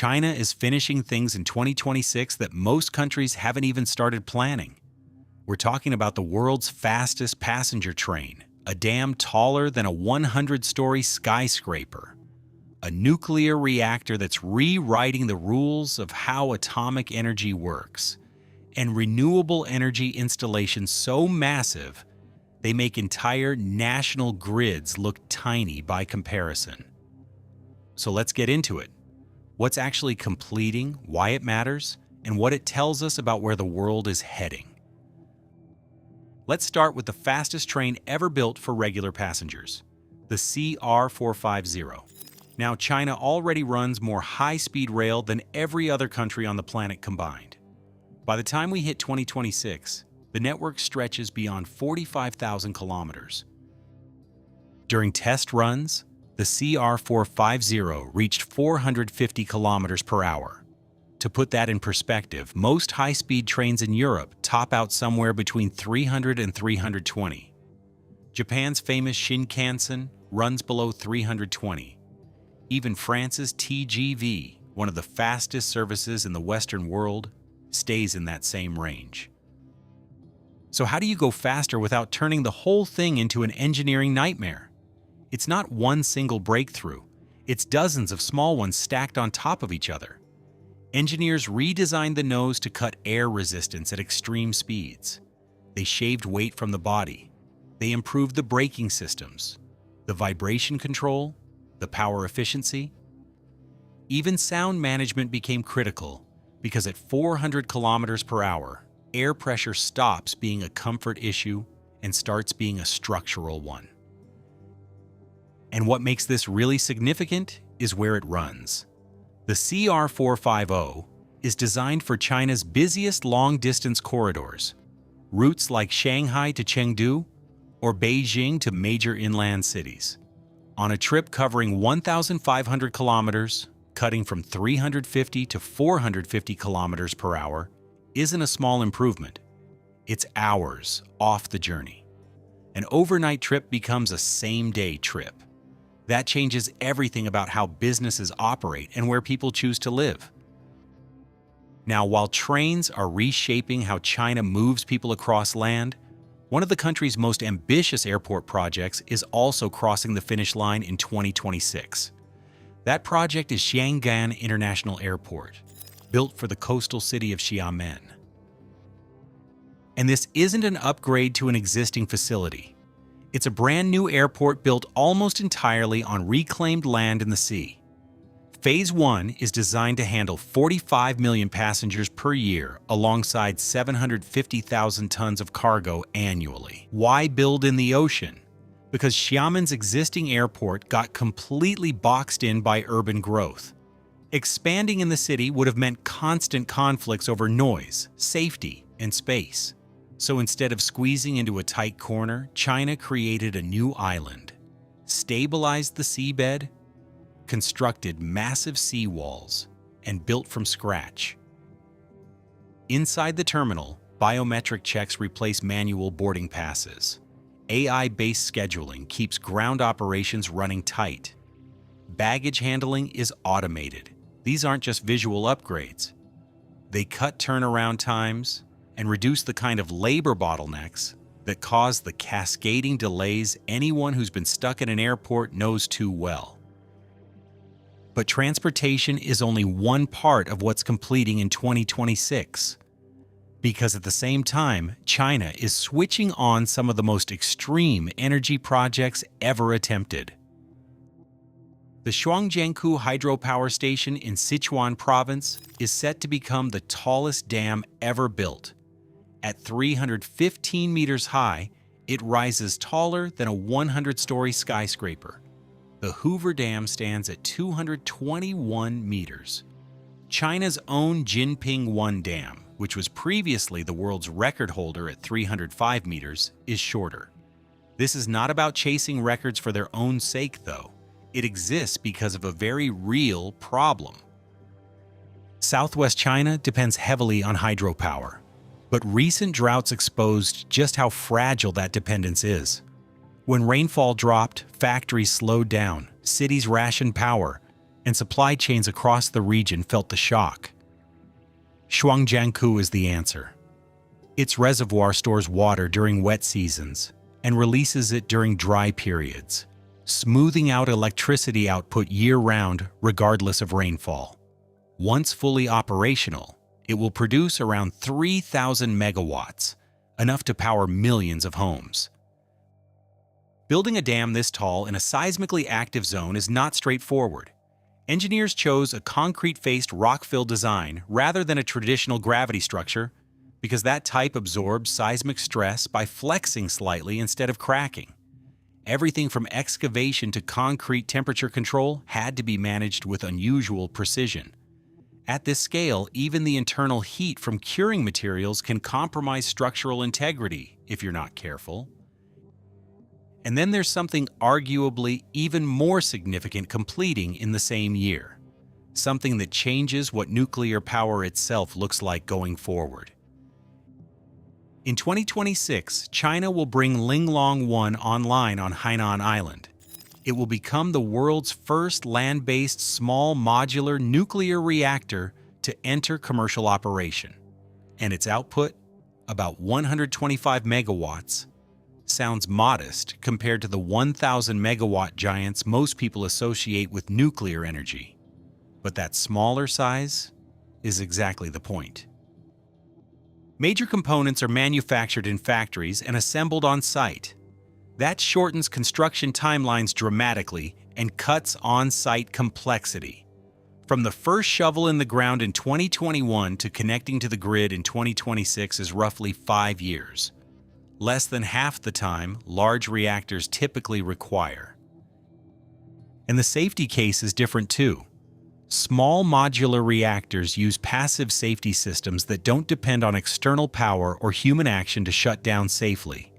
China is finishing things in 2026 that most countries haven't even started planning. We're talking about the world's fastest passenger train, a dam taller than a 100-story skyscraper, a nuclear reactor that's rewriting the rules of how atomic energy works, and renewable energy installations so massive they make entire national grids look tiny by comparison. So let's get into it. What's actually completing, why it matters, and what it tells us about where the world is heading. Let's start with the fastest train ever built for regular passengers, the CR450. Now, China already runs more high-speed rail than every other country on the planet combined. By the time we hit 2026, the network stretches beyond 45,000 kilometers. During test runs, the CR450 reached 450 kilometers per hour. To put that in perspective, most high-speed trains in Europe top out somewhere between 300 and 320. Japan's famous Shinkansen runs below 320. Even France's TGV, one of the fastest services in the Western world, stays in that same range. So how do you go faster without turning the whole thing into an engineering nightmare? It's not one single breakthrough. It's dozens of small ones stacked on top of each other. Engineers redesigned the nose to cut air resistance at extreme speeds. They shaved weight from the body. They improved the braking systems, the vibration control, the power efficiency. Even sound management became critical because at 400 kilometers per hour, air pressure stops being a comfort issue and starts being a structural one. And what makes this really significant is where it runs. The CR450 is designed for China's busiest long-distance corridors, routes like Shanghai to Chengdu or Beijing to major inland cities. On a trip covering 1,500 kilometers, cutting from 350 to 450 kilometers per hour isn't a small improvement. It's hours off the journey. An overnight trip becomes a same-day trip. That changes everything about how businesses operate and where people choose to live. Now, while trains are reshaping how China moves people across land, one of the country's most ambitious airport projects is also crossing the finish line in 2026. That project is Xiangan International Airport, built for the coastal city of Xiamen. And this isn't an upgrade to an existing facility. It's a brand new airport built almost entirely on reclaimed land in the sea. Phase 1 is designed to handle 45 million passengers per year alongside 750,000 tons of cargo annually. Why build in the ocean? Because Xiamen's existing airport got completely boxed in by urban growth. Expanding in the city would have meant constant conflicts over noise, safety, and space. So instead of squeezing into a tight corner, China created a new island, stabilized the seabed, constructed massive seawalls, and built from scratch. Inside the terminal, biometric checks replace manual boarding passes. AI-based scheduling keeps ground operations running tight. Baggage handling is automated. These aren't just visual upgrades. They cut turnaround times and reduce the kind of labor bottlenecks that cause the cascading delays anyone who's been stuck in an airport knows too well. But transportation is only one part of what's completing in 2026. Because at the same time, China is switching on some of the most extreme energy projects ever attempted. The Shuangjiangkou hydropower station in Sichuan province is set to become the tallest dam ever built. At 315 meters high, it rises taller than a 100-story skyscraper. The Hoover Dam stands at 221 meters. China's own Jinping One Dam, which was previously the world's record holder at 305 meters, is shorter. This is not about chasing records for their own sake, though. It exists because of a very real problem. Southwest China depends heavily on hydropower, but recent droughts exposed just how fragile that dependence is. When rainfall dropped, factories slowed down, cities rationed power, and supply chains across the region felt the shock. Shuangjiangkou is the answer. Its reservoir stores water during wet seasons and releases it during dry periods, smoothing out electricity output year-round regardless of rainfall. Once fully operational, it will produce around 3,000 megawatts, enough to power millions of homes. Building a dam this tall in a seismically active zone is not straightforward. Engineers chose a concrete-faced rock-fill design rather than a traditional gravity structure because that type absorbs seismic stress by flexing slightly instead of cracking. Everything from excavation to concrete temperature control had to be managed with unusual precision. At this scale, even the internal heat from curing materials can compromise structural integrity if you're not careful. And then there's something arguably even more significant completing in the same year, something that changes what nuclear power itself looks like going forward. In 2026, China will bring Linglong One online on Hainan Island. It will become the world's first land-based small modular nuclear reactor to enter commercial operation. And its output, about 125 megawatts, sounds modest compared to the 1,000 megawatt giants most people associate with nuclear energy. But that smaller size is exactly the point. Major components are manufactured in factories and assembled on site. That shortens construction timelines dramatically and cuts on-site complexity. From the first shovel in the ground in 2021 to connecting to the grid in 2026 is roughly 5 years. Less than half the time large reactors typically require. And the safety case is different too. Small modular reactors use passive safety systems that don't depend on external power or human action to shut down safely.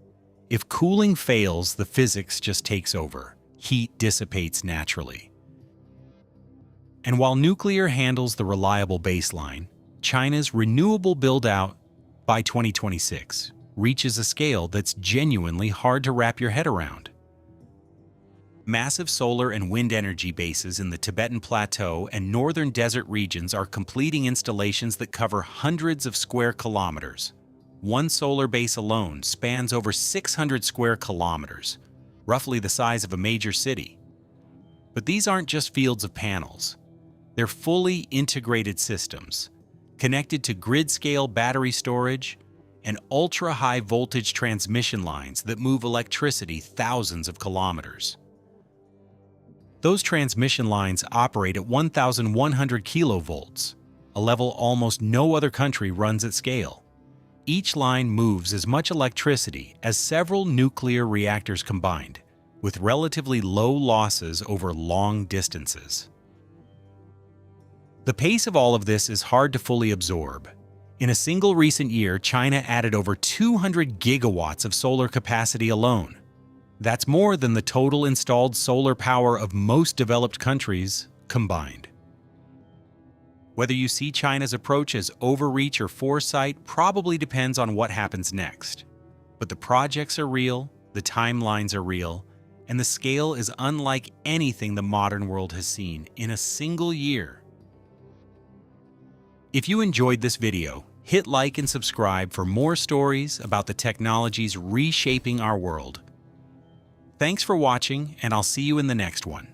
If cooling fails, the physics just takes over. Heat dissipates naturally. And while nuclear handles the reliable baseline, China's renewable build-out by 2026 reaches a scale that's genuinely hard to wrap your head around. Massive solar and wind energy bases in the Tibetan Plateau and northern desert regions are completing installations that cover hundreds of square kilometers. One solar base alone spans over 600 square kilometers, roughly the size of a major city. But these aren't just fields of panels. They're fully integrated systems, connected to grid-scale battery storage and ultra-high voltage transmission lines that move electricity thousands of kilometers. Those transmission lines operate at 1,100 kilovolts, a level almost no other country runs at scale. Each line moves as much electricity as several nuclear reactors combined, with relatively low losses over long distances. The pace of all of this is hard to fully absorb. In a single recent year, China added over 200 gigawatts of solar capacity alone. That's more than the total installed solar power of most developed countries combined. Whether you see China's approach as overreach or foresight probably depends on what happens next. But the projects are real, the timelines are real, and the scale is unlike anything the modern world has seen in a single year. If you enjoyed this video, hit like and subscribe for more stories about the technologies reshaping our world. Thanks for watching, and I'll see you in the next one.